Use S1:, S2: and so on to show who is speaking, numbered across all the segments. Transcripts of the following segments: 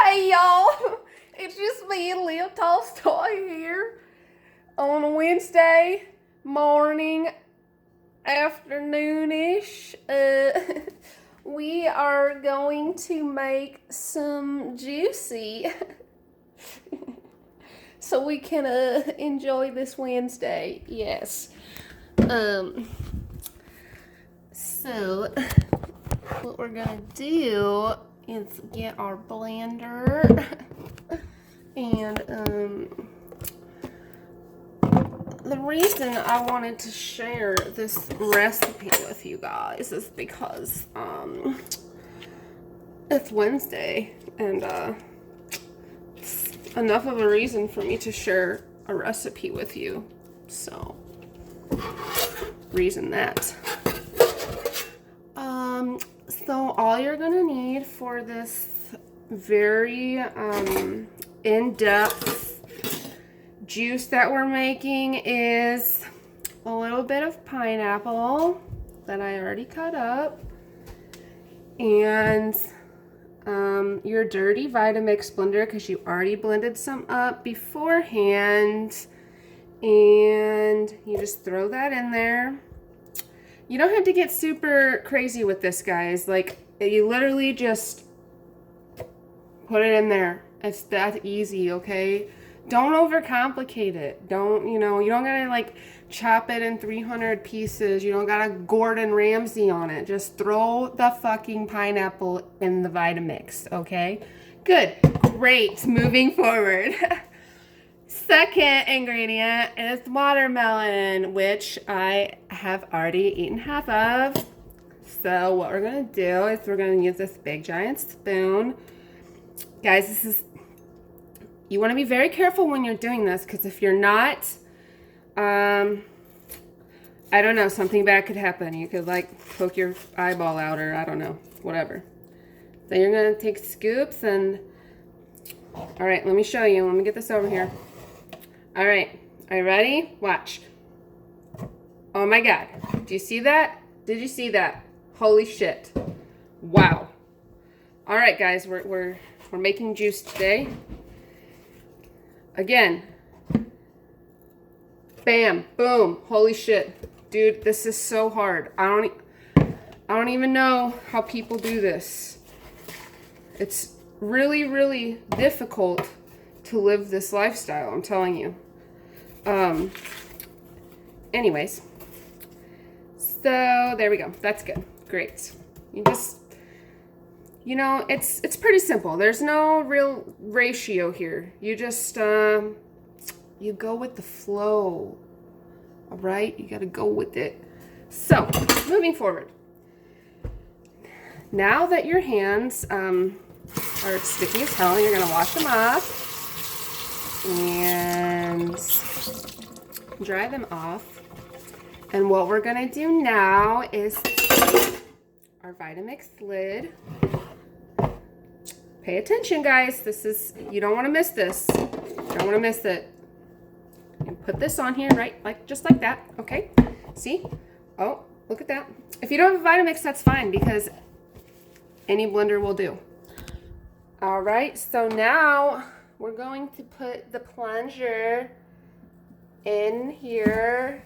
S1: Hey y'all, it's just me and Lil Tolstoy here on a Wednesday morning, afternoonish. We are going to make some juicy so we can enjoy this Wednesday. Yes. So what we're gonna do is get our blender and the reason I wanted to share this recipe with you guys is because it's Wednesday and it's enough of a reason for me to share a recipe with you. So reason that. So all you're gonna need for this very in-depth juice that we're making is a little bit of pineapple that I already cut up, and your dirty Vitamix blender because you already blended some up beforehand, and you just throw that in there. You don't have to get super crazy with this, guys. Like, you literally just put it in there. It's that easy, okay? Don't overcomplicate it. Don't, you don't gotta like chop it in 300 pieces. You don't gotta Gordon Ramsay on it. Just throw the fucking pineapple in the Vitamix, okay? Good, great, moving forward. Second ingredient is watermelon, which I have already eaten half of. So what we're gonna do is we're gonna use this big giant spoon. Guys, you wanna be very careful when you're doing this, because if you're not, I don't know, something bad could happen. You could like poke your eyeball out, or I don't know, whatever. So you're gonna take scoops and, all right, let me show you. Let me get this over here. All right, are you ready? Watch. Oh my God, do you see that? Did you see that? Holy shit. Wow. All right, guys, we're making juice today. Again. Bam, boom, holy shit. Dude, this is so hard. I don't even know how people do this. It's really, really difficult to live this lifestyle, I'm telling you. Anyways, so there we go. That's good. Great. You just, it's pretty simple. There's no real ratio here. You just, you go with the flow. All right? You got to go with it. So, moving forward. Now that your hands are sticky as hell, you're going to wash them off and dry them off. And what we're gonna do now is our Vitamix lid. Pay attention, guys. You don't want to miss this. You don't want to miss it. You put this on here, right? Just like that. Okay. See? Oh, look at that. If you don't have a Vitamix, that's fine, because any blender will do. All right. So now we're going to put the plunger in here.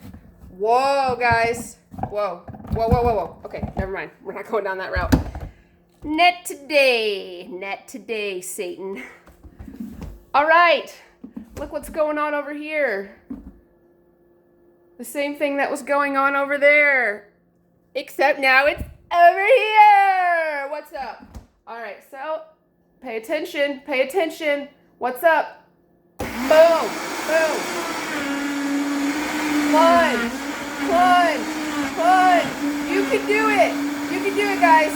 S1: Whoa, guys. Whoa. Whoa, whoa, whoa, whoa. Okay, never mind. We're not going down that route. Net today, Satan. All right. Look what's going on over here. The same thing that was going on over there. Except now it's over here. What's up? All right, so pay attention. Pay attention. What's up? Boom. Boom. Plunge. Plunge. Plunge. You can do it. You can do it, guys.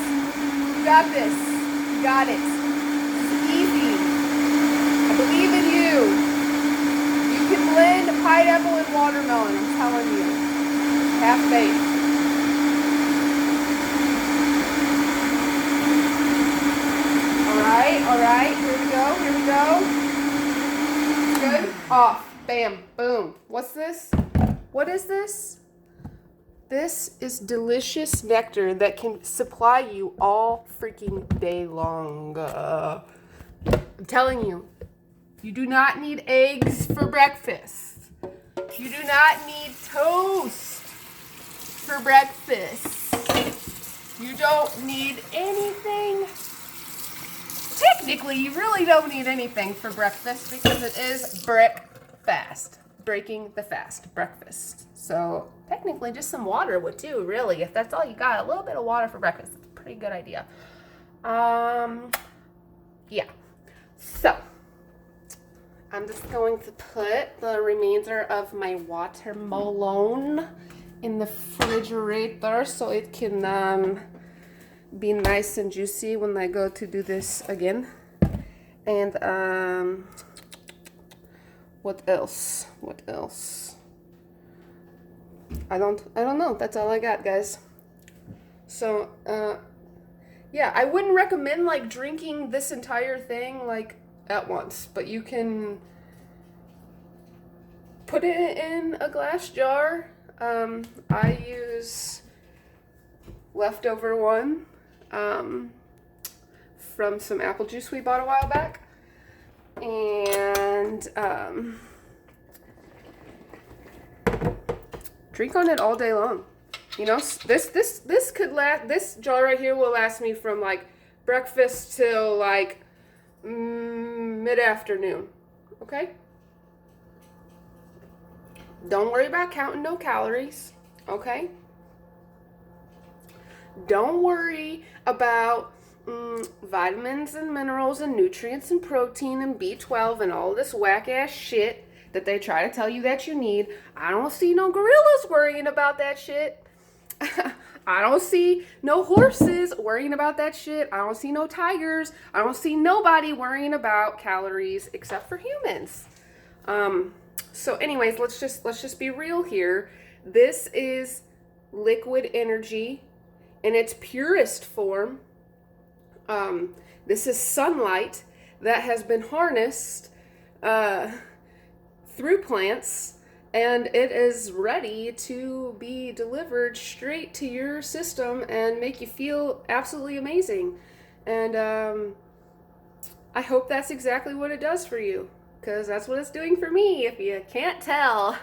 S1: You got this. You got it. It's easy. I believe in you. You can blend pineapple and watermelon. I'm telling you. Have faith. All right, here we go. Good. Off. Bam. Boom. What's this? What is this? This is delicious nectar that can supply you all freaking day long. I'm telling you, you do not need eggs for breakfast. You do not need toast for breakfast. You don't need anything. Technically, you really don't need anything for breakfast because it is breakfast. Breaking the fast, breakfast. So technically just some water would do, really. If that's all you got, a little bit of water for breakfast. It's a pretty good idea. Yeah. So I'm just going to put the remainder of my watermelon in the refrigerator so it can be nice and juicy when I go to do this again. And what else? What else? I don't know. That's all I got, guys. So yeah, I wouldn't recommend like drinking this entire thing like at once, but you can put it in a glass jar. I use leftover one from some apple juice we bought a while back, and drink on it all day long. You know, this could last. This jar right here will last me from like breakfast till like mid-afternoon. Okay. Don't worry about counting no calories. Okay. Don't worry about vitamins and minerals and nutrients and protein and B12 and all this whack ass shit that they try to tell you that you need. I don't see no gorillas worrying about that shit. I don't see no horses worrying about that shit. I don't see no tigers. I don't see nobody worrying about calories except for humans. So anyways, let's just be real here. This is liquid energy in its purest form. This is sunlight that has been harnessed through plants, and it is ready to be delivered straight to your system and make you feel absolutely amazing. And I hope that's exactly what it does for you, because that's what it's doing for me, if you can't tell.